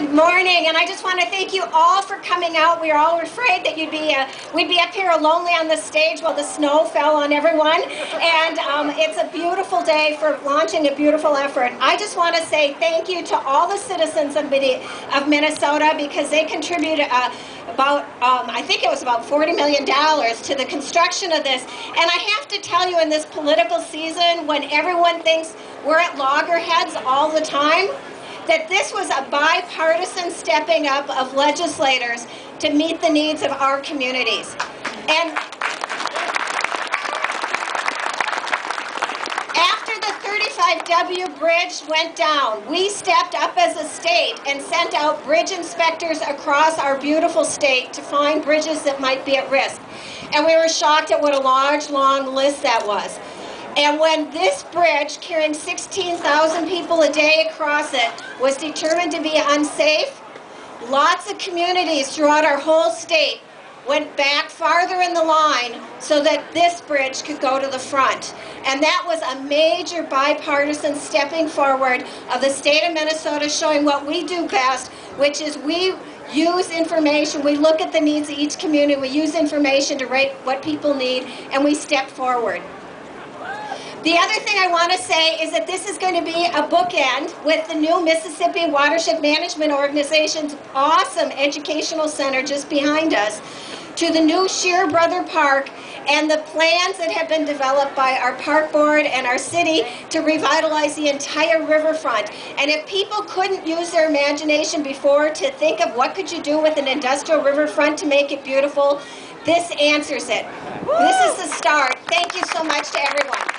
Good morning, and I just want to thank you all for coming out. We were all afraid that we'd be up here lonely on the stage while the snow fell on everyone, and it's a beautiful day for launching a beautiful effort. I just want to say thank you to all the citizens of Minnesota because they contributed I think it was about $40 million to the construction of this. And I have to tell you, in this political season, when everyone thinks we're at loggerheads all the time, that this was a bipartisan stepping up of legislators to meet the needs of our communities. And after the 35W bridge went down, we stepped up as a state and sent out bridge inspectors across our beautiful state to find bridges that might be at risk. And we were shocked at what a large, long list that was. And when this bridge, carrying 16,000 people a day across it, was determined to be unsafe, lots of communities throughout our whole state went back farther in the line so that this bridge could go to the front. And that was a major bipartisan stepping forward of the state of Minnesota, showing what we do best, which is we use information, we look at the needs of each community, we use information to rate what people need, and we step forward. The other thing I want to say is that this is going to be a bookend with the new Mississippi Watershed Management Organization's awesome educational center just behind us, to the new Shear Brother Park, and the plans that have been developed by our park board and our city to revitalize the entire riverfront. And if people couldn't use their imagination before to think of what could you do with an industrial riverfront to make it beautiful, this answers it. This is the start. Thank you so much to everyone.